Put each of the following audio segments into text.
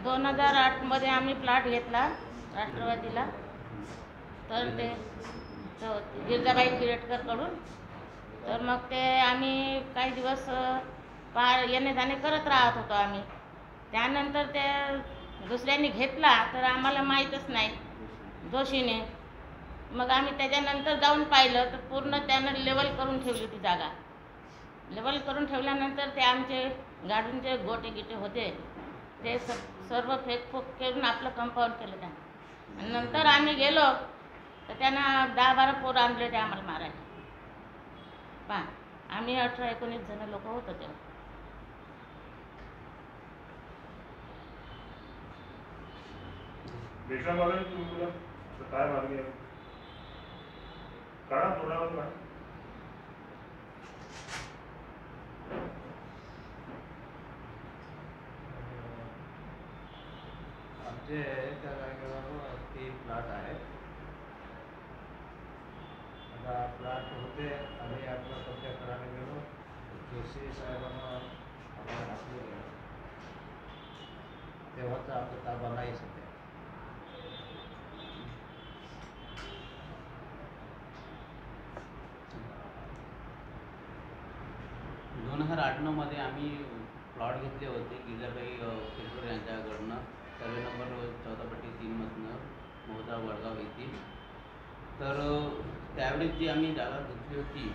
2008 मध्ये आम्ही प्लॉट घेतला राष्ट्रवादीला. तर ते गिरजाबाई किरटकरकडून. तर मग ते आम्ही काही दिवस येणे जाणे करत राहत होतो आम्ही. त्यानंतर ते दुसऱ्यांनी घेतला तर आम्हाला माहीतच नाही जोशीने. मग आम्ही त्याच्यानंतर जाऊन पाहिलं तर पूर्ण त्यानं लेवल करून ठेवली ती जागा. लेवल करून ठेवल्यानंतर ते आमचे गाडूंचे गोटे गिटे होते ते सर्व फेकफूक करून आपलं कंपाऊंड केलं त्यानं. आणि नंतर आम्ही गेलो तर त्यानं 10-12 पोरं आणले ते आम्हाला मारायला. पहा, आम्ही 18-19 जण लोक होतो तेव्हा. काय मागणी आहे काढा तोडावर काढा. आमचे त्या जागेवर 3 प्लॉट आहेत. आता प्लॉट होते आम्ही आपला कब्जा करायला गेलो. जोशी साहेबांना आम्हाला घातलं गेलं तेव्हाचा आपला ताबा नाही सध्या. 2008-9 मध्ये आम्ही प्लॉट घेतले होते गिरजाबाई किरकोळ यांच्याकडनं. सर्वे नंबर 14/3 मधनं मोहदा वडगाव येथील. तर त्यावेळेस जी आम्ही जागा घेतली होती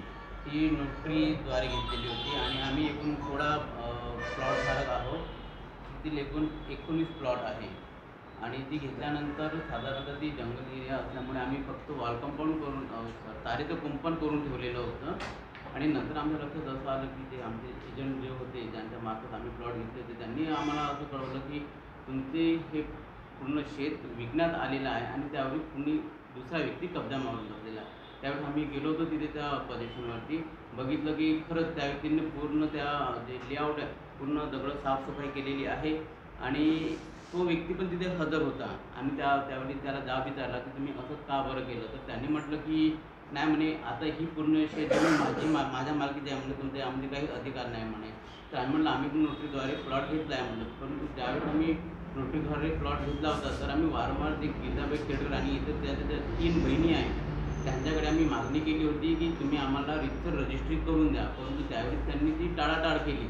ती नोटरीद्वारे घेतलेली होती आणि आम्ही एकूण थोडा प्लॉट धारक आहोत. तिथील एकूण 19 प्लॉट आहे आणि ती घेतल्यानंतर साधारणतः ती जंगल एरिया असल्यामुळे आम्ही फक्त वॉल कंपाऊंड करून तारेचं कुंपण करून ठेवलेलं होतं. आणि नंतर आमच्या लक्षात असं आलं की ते आमचे एजंट जे होते ज्यांच्या मार्फत आम्ही प्लॉट घेतले होते त्यांनी आम्हाला असं कळवलं की तुमचे हे पूर्ण शेत विकण्यात आलेलं आहे आणि त्यावेळी कुणी दुसरा व्यक्ती कब्जा मारून बसलेला आहे. त्यावेळेस आम्ही गेलो होतो तिथे त्या पोझिशनवरती बघितलं की खरंच त्या व्यक्तीने पूर्ण त्या जे लेआउट आहे पूर्ण दगडं साफसफाई केलेली आहे आणि तो व्यक्ती पण तिथे हजर होता. आणि त्यावेळी त्याला जाब विचारला की तुम्ही असं का बरं केलं. तर त्यांनी म्हटलं की नाही म्हणे आता ही पूर्ण शेती माझ्या मालकीची आहे म्हणजे तुमचे आमचे काही अधिकार नाही म्हणे. तर आम्ही म्हणलं आम्ही पण नोटरीद्वारे प्लॉट घेतला आहे म्हणलं. परंतु ज्यावेळेस आम्ही नोटरीद्वारे प्लॉट घेतला होता तर आम्ही वारंवार ते गिरजाबाई किरटकर आणि इतर त्याच्या 3 बहिणी आहेत त्यांच्याकडे आम्ही मागणी केली होती की तुम्ही आम्हाला रितसर रजिस्ट्री करून द्या. परंतु त्यावेळेस त्यांनी ती टाळाटाळ केली.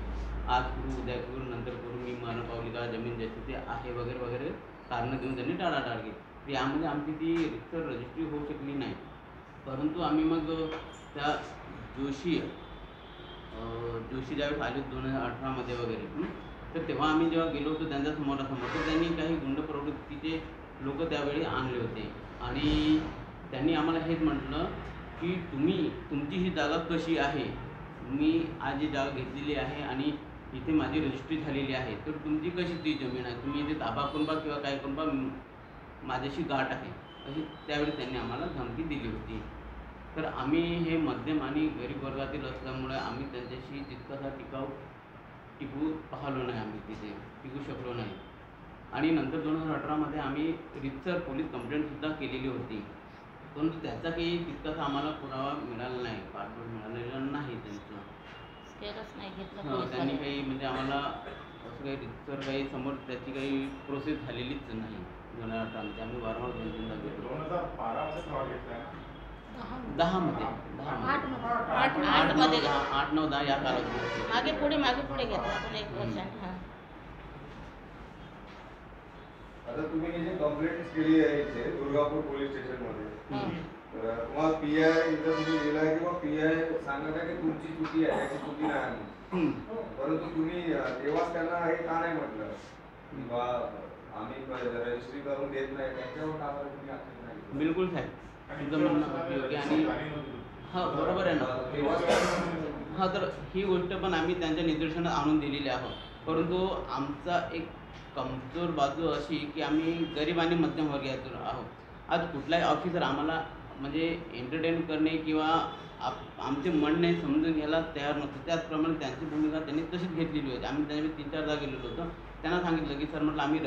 आज करू उद्या करू नंतर करू मी मरण पावली का जमीन ज्याची ते आहे वगैरे वगैरे कारणं देऊन त्यांनी टाळाटाळ केली. तर यामध्ये आमची ती रितसर रजिस्ट्री होऊ शकली नाही. परंतु आम्ही मग त्या जोशी ज्यावेळेस आले 2018 मध्ये वगैरे तर तेव्हा आम्ही जेव्हा गेलो होतो त्यांच्या समोरासमोर तर त्यांनी काही गुंड प्रवृत्तीचे लोक त्यावेळी आणले होते आणि त्यांनी आम्हाला हेच म्हटलं की तुमची ही जागा कशी आहे. मी आज जी जागा घेतलेली आहे आणि इथे माझी रजिस्ट्री झालेली आहे तर तुमची कशी ती जमीन आहे. तुम्ही इथे ताबा करून बा किंवा काय करून बा माझ्याशी गाठ आहे अशी त्यावेळी त्यांनी आम्हाला धमकी दिली होती. तर आम्ही हे मध्यम आणि गरीब वर्गातील असल्यामुळे आम्ही त्यांच्याशी तितकासा टिकू पाहिलो नाही. आम्ही तिथे टिकू शकलो नाही. आणि नंतर 2018 मध्ये आम्ही रितसर पोलीस कंप्लेंटसुद्धा केलेली होती. परंतु त्याचा काही तितकासा आम्हाला पुरावा मिळाला नाही. पाठबळ मिळालेलं नाही त्यांचं. त्यांनी काही म्हणजे आम्हाला असं काही रितसर काही समोर त्याची काही प्रोसेस झालेलीच नाही. 2018 मध्ये आम्ही वारंवार 2-3दा गेलो. 10 मध्ये 8-9-10 या कालावधीमध्ये मागे पुढे घेतला पण 1 वर्षाने. आता तुम्ही हे जे कंप्लेंट केली आहे इथे दुर्गापूर पोलीस स्टेशन मध्ये मग पीआय इथं तुम्ही गेलाय किंवा पीआय सांगत आहे की तुमची चुकी आहे याची चुकी नाही परंतु तुम्ही तेव्हाच त्यांना हे का नाही म्हटलं की बा आम्ही रजिस्ट्री करून देत नाही त्याच्यावर का तुम्ही ऍक्शन नाही. बिलकुल साहेब तुमचं म्हणणं योग्य आणि हां बरोबर आहे ना. हां तर ही गोष्ट पण आम्ही त्यांच्या निदर्शनात आणून दिलेली आहोत. परंतु आमचा एक कमजोर बाजू अशी की आम्ही गरीब आणि मध्यमवर्गीयातून आहोत. आज कुठलाही ऑफिसर आम्हाला म्हणजे एंटरटेन करणे किंवा आमचे म्हणणे समजून घ्यायला तयार नव्हतं. त्याचप्रमाणे त्यांची भूमिका त्यांनी तशीच घेतलेली होती. आम्ही त्याच्यामध्ये 3-4दा गेलेलो होतो. त्यांना सांगितलं की सर म्हटलं आम्ही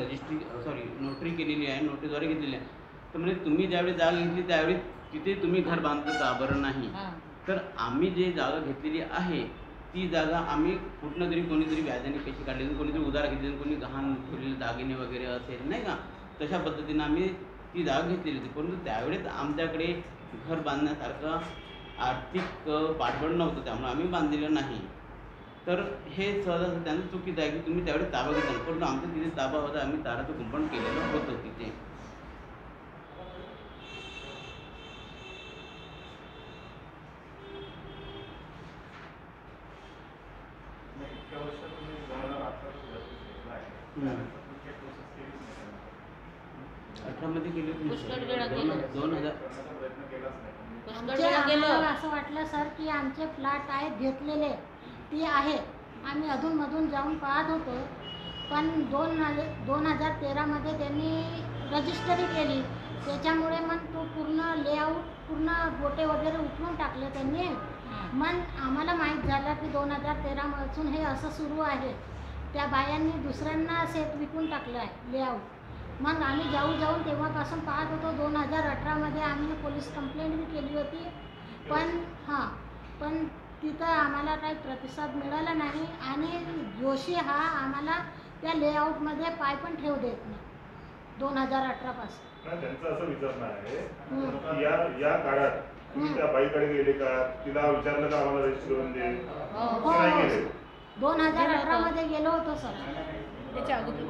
नोटरी केलेली आहे नोटरीद्वारे घेतलेली आहे. तर म्हणजे तुम्ही ज्यावेळी जागा घेतली त्यावेळी तिथे तुम्ही घर बांधलं का बरं नाही. तर आम्ही जे जागा घेतलेली आहे ती जागा आम्ही कुठनं तरी कोणीतरी व्याजाने पैसे काढले, कोणीतरी उधार घेतले, कोणी गहाण ठेवलेले दागिने वगैरे असेल नाही का, तशा पद्धतीनं आम्ही ती जागा घेतलेली होती. परंतु त्यावेळेस आमच्याकडे घर बांधण्यासारखं आर्थिक पाठबळ नव्हतं, त्यामुळे आम्ही बांधलेलं नाही. तर हे सहजासहजी त्यांचं चुकीचं आहे की तुम्ही त्यावेळेस ताबा घेतला नाही. परंतु आमचा तिथे ताबा होता, आम्ही ताराचं कुंपण केलेलं होतं तिथे. इतक्या वर्ष तुम्ही 2018 घेतला आहे. त्यानंतर तुमची प्रोसेस केलीच नाही त्यानंतर. 18 मध्ये केली होती पुष्कळ वेळा केलं. 2000 करण्याचा प्रयत्न केलाच नाही. पुष्कळ आमचे वेळा गेलो. आम्हाला असं वाटलं सर की आमचे फ्लॅट आहेत घेतलेले ती आहे. आम्ही अधूनमधून जाऊन पाहत होतो, पण 2013मध्ये त्यांनी रजिस्टरी केली, त्याच्यामुळे मग तो पूर्ण लेआउट पूर्ण गोटे वगैरे उचलून टाकले त्यांनी. मग आम्हाला माहीत झालं की 2013पासून हे असं सुरू आहे. त्या बायांनी दुसऱ्यांना शेत विकून टाकलं आहे लेआउट. मग आम्ही जाऊन तेव्हापासून पाहत होतो. 2018मध्ये आम्ही पोलीस कंप्लेंट बी केली होती, पण तिथं आम्हाला काही प्रतिसाद मिळाला नाही. आणि जोशी हा आम्हाला त्या लेआउटमध्ये पाय पण ठेवू देत नाही 2018पासून. नाही, त्यांचं असं विचारणं आहे हम्म. की या काळात तुम्ही त्या बाईकडे गेले का, तिला विचारलं का आम्हाला रजिस्टर करून दे? हो, नाही हो. गेले. 2018मध्ये गेलो होतो सर. त्याच्या अगोदर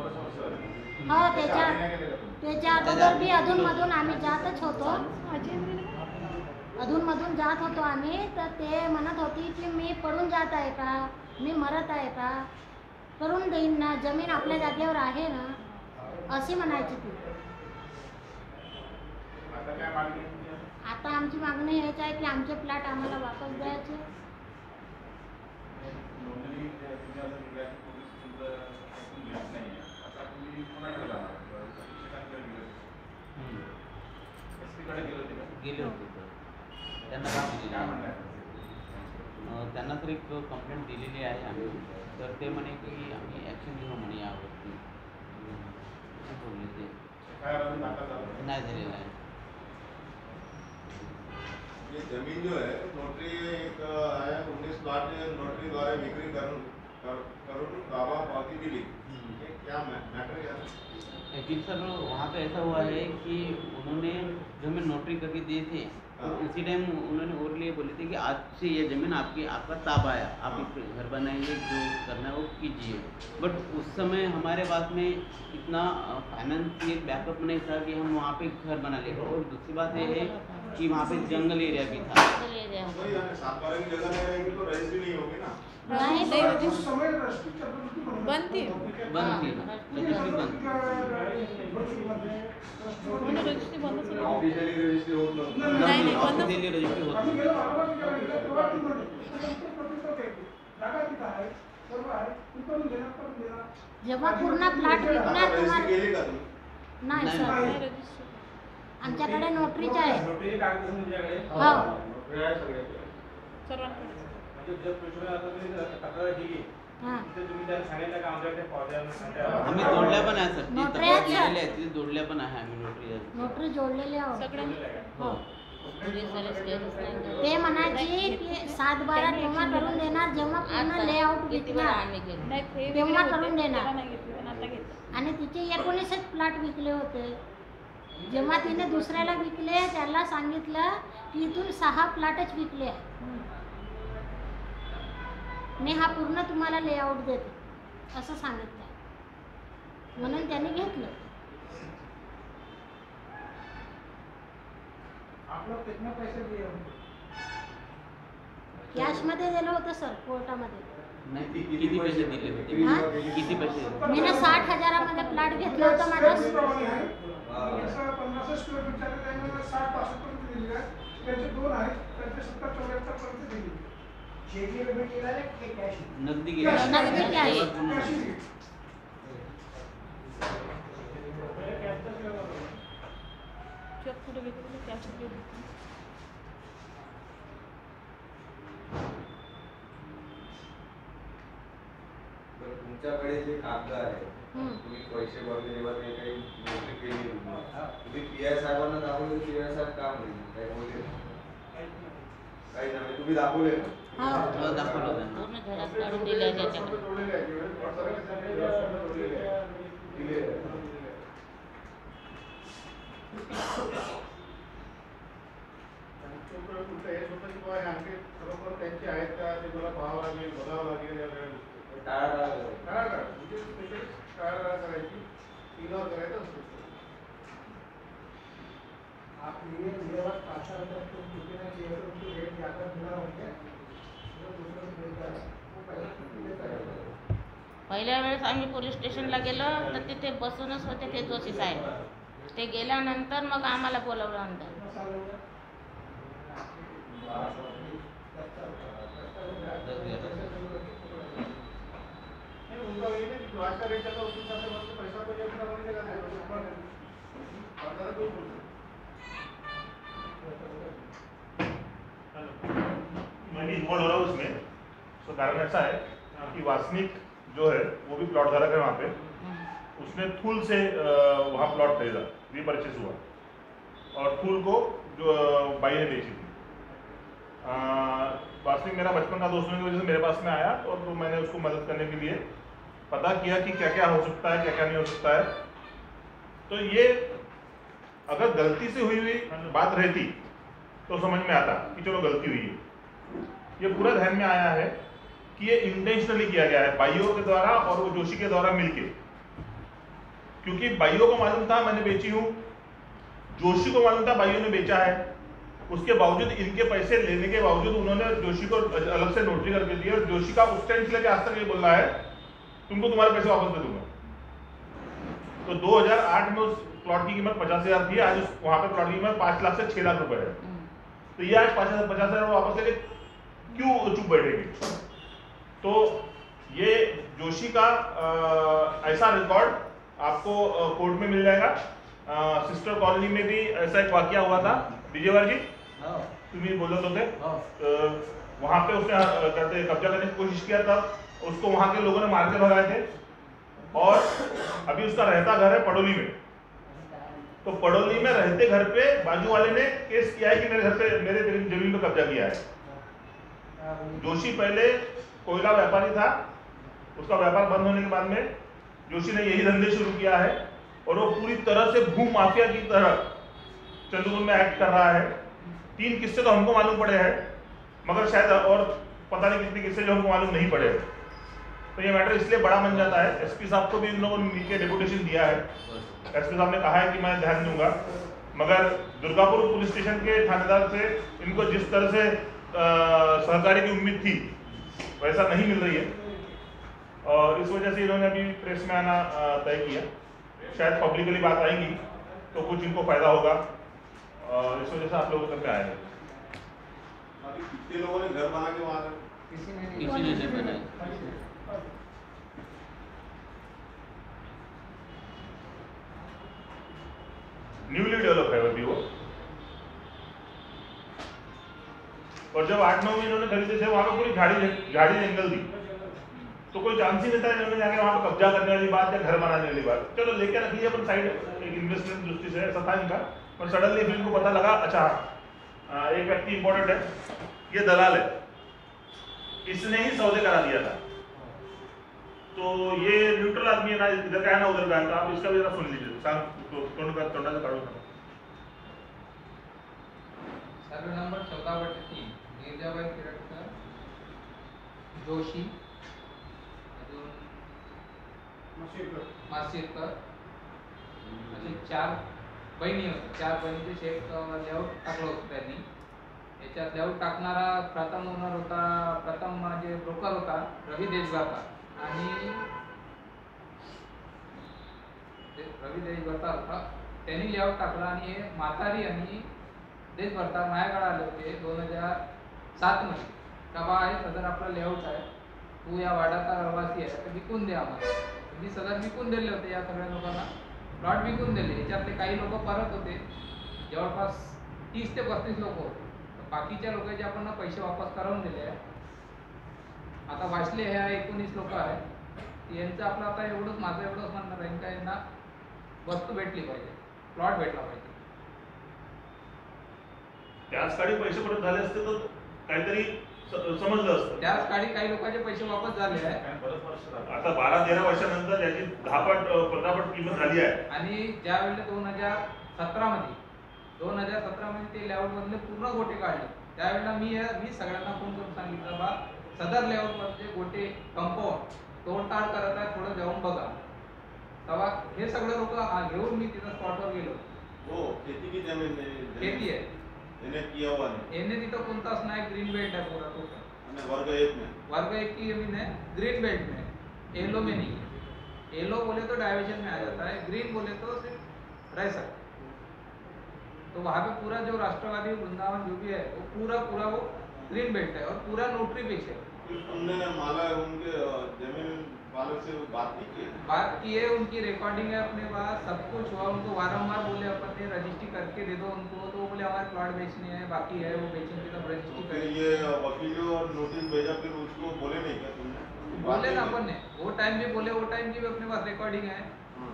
हो, त्याच्या अगोदर बी अधूनमधून आम्ही जातच होतो. अधूनमधून जात होतो आम्ही. तर ते म्हणत होती की मी पडून जात आहे का, मी मरत आहे का, करून देईन ना, जमीन आपल्या जागेवर आहे ना, अशी म्हणायची ती. आता काय मागणी आहे तुमची? आता आमची मागणी हेच आहे की आमचे फ्लॅट आम्हाला वापस द्यायचे. नोंदणी तुम्ही असं लिहिलं की पोलीस तुमचं ऐकून घेत नाही. आता तुम्ही कोणाकडे जाणार? शिक्षकांकडे गेले होते. एसपीकडे गेले होते का? गेले होते तर त्यांना काम दिलेलं काय आहे. म्हणणार? त्यांना तर एक कंप्लेंट दिलेली आहे आम्ही. तर ते म्हणे की आम्ही ॲक्शन घेऊ म्हणे यावरती. असं बोलले ते. काय अजून दाखल झालं? नाही झालेलं आहे. ये जमीन जो है नोटरी एक है 19 प्लॉट नोटरी द्वारा विक्री करून दावा पावती दिली. ये क्या मैटर क्या है? एक्चुअली सर वहाँ पे ऐसा हुआ है कि उन्होंने जो हमें नोटरी करके दिए थे, तो उसी टाइम उन्होंने और लिए बोले थे कि आज से ये ज़मीन आपका ताबा है, आप इस पे घर बनाइए, जो करना है वो कीजिए. बट उस समय हमारे पास में इतना फाइनेंशियल बैकअप नहीं था कि हम वहाँ पे घर बना ले. और दूसरी बात ये है कि वहाँ पे जंगल एरिया भी था. चले जाओ. वही है, 7 बारह की जगह नहीं रहेगी तो रजिस्ट्री नहीं होगी ना. नाही बंद थी. बंद थी रजिस्ट्री बंद. रजिस्ट्री बंद थी. ऑफिशियली रजिस्ट्री होत नव्हती. नाही, नाही, बंद. ऑफिशियली रजिस्ट्री होती. जेव्हा पूर्ण फ्लॅट विकणार रजिस्ट्री तुम्हाला केली का तुम्ही? नाही नाही, सर, नाही. आमच्याकडे नोटरीच आहे. नोटरीची कागद तुमच्याकडे? हो. नोटरी आहे सगळ्याकडे. म्हणजे जर पेशवे आता तुम्ही तक्रार केली, हां. तिथे तुम्ही त्याला सांगितलं का आमच्याकडे आम्ही जोडल्या पण आहे सर. ती नोटऱ्या तक्रार आहेत, केलेली आहे, तिथे जोडल्या पण आहे आम्ही नोटरी. नोटरी जोडलेली आहोत. हो. ते म्हणायची की 7-12 तेव्हा करून देणार जेव्हा पूर्ण लेआउट विकणार तेव्हा करून देणार. आणि तिचे 19च प्लॉट विकले होते. जेव्हा तिने दुसऱ्याला विकले त्याला सांगितलं की इथून 6 प्लॉटच विकले आहे, मी हा पूर्ण तुम्हाला लेआउट देते असं सांगितलं. म्हणून त्यांनी घेतलं. कॅशमध्ये दिलं होतं सर कोर्टामध्ये. नाही, किती पैसे दिले होते? हां? किती पैसे? मी 60,000मध्ये प्लॉट घेतला होता माझा. नगदी गेली. नगदी cash. बरं, तुमच्याकडे जे कागद आहे, हम्म. तुम्ही पैसे भरले जेव्हा ते काही नोटरी केली तुम्ही पीआय साहेबांना दाखवले, पीआय साहेब का म्हणले काही बोलले? काही नाही, तुम्ही दाखवले ना? हा दाखवलं त्यांना. पूर्ण झेरॉक्स काढून दिल्या त्याच्याकडे. तोडलेले आहे किंवा प्लॉट सर्वांसाठी व्यवस्था तोडलेली आहे. दिलेली आहे. आणि तो तुमचं हेच होतं की बाबा हे आणखी खरोखर त्यांचे आहेत का ते मला पाहावं लागेल, बघावं लागेल या सगळ्या गोष्टी. टाळाटाळ म्हणजे त्याची टाळाटाळ करायची, इग्नोर करायचं असतं. आप ये मेरा पासा होता तो कितना चाहिए तो उनको रेट ज़्यादा मिला होंगे वो दूसरे को देता है वो पैसा देता है। पहिल्या वेळेस आम्ही पोलीस स्टेशनला गेलो तर तिथे बसूनच होते ते जोशी साहेब. ते गेल्यानंतर मग आम्हाला बोलवलं अंदर. नहीं, उनका ये नहीं कि प्लॉट का रेट चला उसके हिसाब से बस पैसा तो ये पूरा बनेगा नहीं, तो ऊपर है। और ज़्यादा कोई बोल मैं भी इन्वॉल्व हो रहा हूँ उसमें। तो कारण ऐसा है कि वासनिक जो है वो भी प्लॉट धारक है वहाँ पे, उसने थूल से वहाँ प्लॉट खरीदा, रीपरचेस हुआ और थूल को जो बाई ने बेची थी। वासनिक मेरा बचपन का दोस्त होने की वजह से मेरे पास में आया और तो मैंने उसको मदद करने के लिए पता किया कि क्या क्या हो सकता है, क्या क्या नहीं हो सकता है। तो ये अगर गलती से हुई हुई बात रहती तो समझ में आता कि चलो गलती हुई है। ये पूरा ध्यान में आया है कि ये इंटेंशनली किया गया है भाइयों के द्वारा और वो जोशी के द्वारा मिलके, क्योंकि भाइयों को मालूम था मैंने बेची हूँ, जोशी को मालूम था भाइयों ने बेचा है, उसके बावजूद इनके पैसे लेने के बावजूद उन्होंने जोशी को अलग से नोटरी करके दी और जोशी का उस टाइम से लेकर आज तक ये बोल रहा है तुमको तुम्हारे पैसे वापस दे दूंगा। तो 2008 में उस प्लॉट की कीमत 50,000 थी, आज वहां पे प्लॉट की कीमत 5 लाख से 6 लाख रुपए है। तो ये आज 50,000 वापस लेके क्यों चुप बैठेंगे? तो ये जोशी का ऐसा रिकॉर्ड आपको कोर्ट में मिल जाएगा। सिस्टर कॉलोनी में भी ऐसा एक वाकया हुआ था। विजयवर जी तुम्हें बोलत होते, वहां पे उसने कहते कब्जा करने की कोशिश किया, तब उसको वहां के लोगों ने मार के भगाए थे और अभी उसका रहता घर है पड़ोली में। तो पड़ोली में रहते घर पे बाजू वाले ने केस किया है कि मेरे घर पे मेरे जमीन पे कब्जा किया है। जोशी पहले कोयला व्यापारी था, उसका व्यापार बंद होने के बाद में जोशी ने यही धंधे शुरू किया है और वो पूरी तरह से भू माफिया की तरह चंद्रपुर में एक्ट कर रहा है। 3 किस्से तो हमको मालूम पड़े हैं, मगर शायद और पता नहीं कितने किस्से जो हमको मालूम नहीं पड़े हैं। तो ये मैटर इसलिए बड़ा बन जाता है। एसपी साहब को भी इन लोगों ने मिलकर डेपुटेशन दिया है। एसपी साहब ने कहा है कि मैं ध्यान दूंगा, मगर दुर्गापुर पुलिस स्टेशन के थानेदार से इनको जिस तरह से सहकारी की उम्मीद थी वैसा नहीं मिल रही है और इस वजह से इन्होंने अभी प्रेस में आना तय किया। शायद पब्लिकली बात आएगी तो कुछ इनको फायदा होगा और इस वजह से आप लोगों तक आए हैं। अभी कितने लोगों ने घर बना के वहां किसी ने नहीं बनाया। न्यूली डेवलप है अभी वो, और जब 8-9 में इन्होंने खरीदे थे वहां पे पूरी झाड़ी जंगल थी, तो कोई चांस ही नहीं था इन्होंने जाके वहां पे कब्जा करने वाली बात या घर बनाने वाली बात। चलो लेके रख लिया अपन साइड, एक इन्वेस्टमेंट दृष्टि से ऐसा था इनका। पर सडनली फिर इनको पता लगा अच्छा एक व्यक्ति इंपॉर्टेंट है, ये दलाल है, इसने ही सौदे करा दिया था। तो ये न्यूट्रल आदमी है ना, इधर का है ना उधर का है, तो आप इसका भी जरा सुन लीजिए। तोंडा से काढू नका। सर्वे नंबर 14/3 गिरजाबाई किरटकर, जोशी, अजून मासिरकर असे 4 बहिणी होत्या। 4 बहिणीचे शेत लेआउट टाकलं होतं त्यांनी। याच्यात लेआउट टाकणारा प्रथम ओनर होता, प्रथम म्हणजे ब्रोकर होता रवी देशभरकर आणि रवी देशभरकर होता। त्यांनी लेआउट टाकला आणि हे म्हातारी आणि देशभरकर माझ्याकडे आले होते 2007 मध्ये। तेव्हा आहे सदर आपला लेआउट आहे, तू या वाड्याचा रहिवासी आहे तर विकून दे आम्हाला। मी सदर विकून दिले होते या सगळ्या लोकांना, प्लॉट विकून दिले। याच्यातले काही लोक परत होते, जवळपास 30 ते 35 लोक होते। बाकीच्या लोकांचे आपण पैसे वापस करून दिले आहे। आता वाचले हे 19 लोक आहेत। यांचं आपलं आता एवढंच, माझं एवढंच म्हणणं राहील का यांना वस्तू भेटली पाहिजे, प्लॉट भेटला पाहिजे। त्याच काळी पैसे परत झाले असते तर काहीतरी समजलं असतं. त्याच काळी काही लोकांचे पैसे वापस झाले आहे आता 12-13 वर्षानंतर याची 10 पट 15 पट किंमत झाली आहे. आणि ज्या वेळेला 2017 मध्ये ते लेआउट मधले पूर्ण गोटे काढले, त्यावेळेला मी सगळ्यांना फोन करून सांगितलं बा सदर लेआउट मधले गोटे कंपाऊंड तोडताड करत आहे, थोडं जाऊन बघा. तेव्हा हे सगळे लोक घेऊन मी तिथं स्पॉटवर गेलो. हो, खेती की जमीन खेती आहे, इन्हें किया हुआ नहीं, इन्हें तिथं कोणताच नाही, ग्रीन बेल्ट आहे पूरा तो. हमें वर्ग 1 में वर्ग 1 की जमीन है, ग्रीन बेल्ट में, येलो में नहीं है. येलो बोले तो डाइवर्जन में आ जाता है, ग्रीन बोले तो सिर्फ रह सकता है. तो वहाँ पे पूरा जो राष्ट्रवादी वृंदावन जो भी है वो पूरा वो ग्रीन बेल्ट है और पूरा नोटरी पेश है. फिर तुमने माला उनके जमीन मालिक से बात नहीं की? बात की है, उनकी रिकॉर्डिंग है अपने पास, सब कुछ हुआ. उनको वारंवार बोले अपन ने रजिस्ट्री करके दे दो उनको, तो वो बोले हमारे प्लॉट बेचने हैं, बाकी है वो बेचेंगे तब रजिस्ट्री फिर करेंगे. ये वकील जो नोटिस भेजा फिर उसको बोले नहीं क्या तुमने? बोले ना अपन ने, वो टाइम भी बोले, वो टाइम की भी अपने पास रिकॉर्डिंग है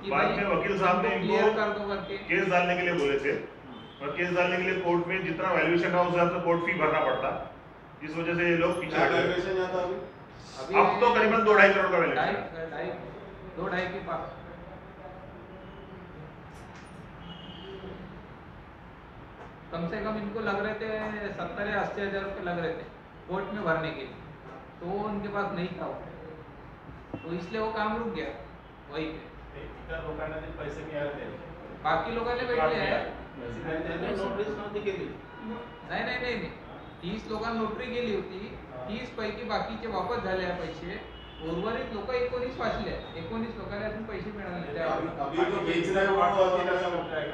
कि बाद भाई में वकील साहब ने क्लियर इनको कर दो करके. केस डालने के लिए बोले थे, और केस डालने के लिए कोर्ट में जितना वैल्यूएशन था उस हिसाब से कोर्ट फी भरना पड़ता, जिस वजह से ये लोग पीछे क्या हट गए. वैल्यूएशन जाता अभी? अब तो करीबन 2-2.5 करोड़ का वैल्यूएशन. 2-2.5 के पास. कम से कम इनको लग रहे थे 70 या 80 हजार रुपये लग रहे थे कोर्ट में भरने के लिए, तो वो उनके पास नहीं था वो, तो इसलिए वो काम रुक गया वहीं पे. लोकांना ते पैसे मिळाले बाकी लोकांना भेटले आहे. नोटीस नव्हती केली. नाही 30 लोकांना नोटरी गेली होती, 30 पैकी बाकीचे वापस झाले आहे पैसे. उर्वरित लोक 19 वाचले, 19 लोकांना अजून पैसे मिळाले नाही. त्या अभी जो बेच रहे हैं वो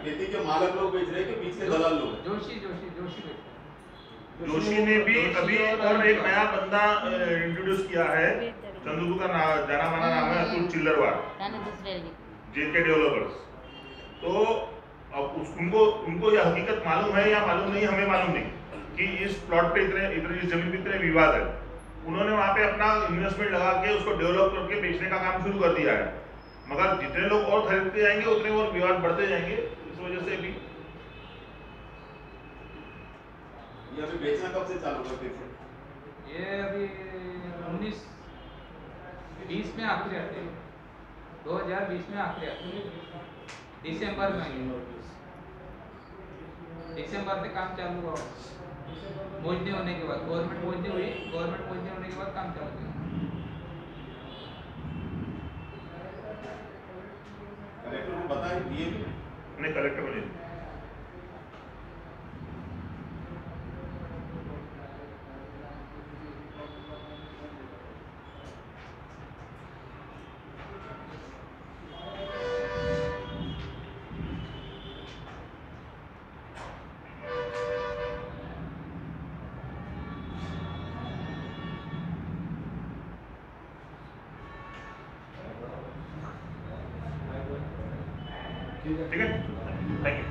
खेती के मालक लोग बेच रहे हैं कि बीच के दलाल लोग? जोशी बेचते. जोशी ने भी अभी और एक नया बंदा इंट्रोड्यूस किया है. चंदू का जाना माना नाम है अतुल चिल्लरवार, त्याने दुसरे जेके डेवलपर्स. तो अब उनको यह हकीकत मालूम है या मालूम नहीं, हमें मालूम नहीं कि इस प्लॉट पे इस जमीन पे इतने विवाद है. उन्होंने वहाँ पे अपना इन्वेस्टमेंट लगा के उसको डेवलप करके बेचने का काम शुरू कर दिया है, मगर जितने लोग और खरीदते जाएंगे उतने और विवाद बढ़ते जाएंगे. इस वजह से भी ये अभी बेचना कब से चालू करते थे? ये अभी 19-20 में आखिरी आते हैं, 2020 में आखिरी आते हैं, दिसंबर में. दिसंबर से काम चालू हुआ, मोजनी होने के बाद गवर्नमेंट मोजनी हुई, गवर्नमेंट मोजनी होने के बाद काम चालू किया. कलेक्टर को बताया दिए भी? नहीं, कलेक्टर बने. ठीक है, थैंक यू.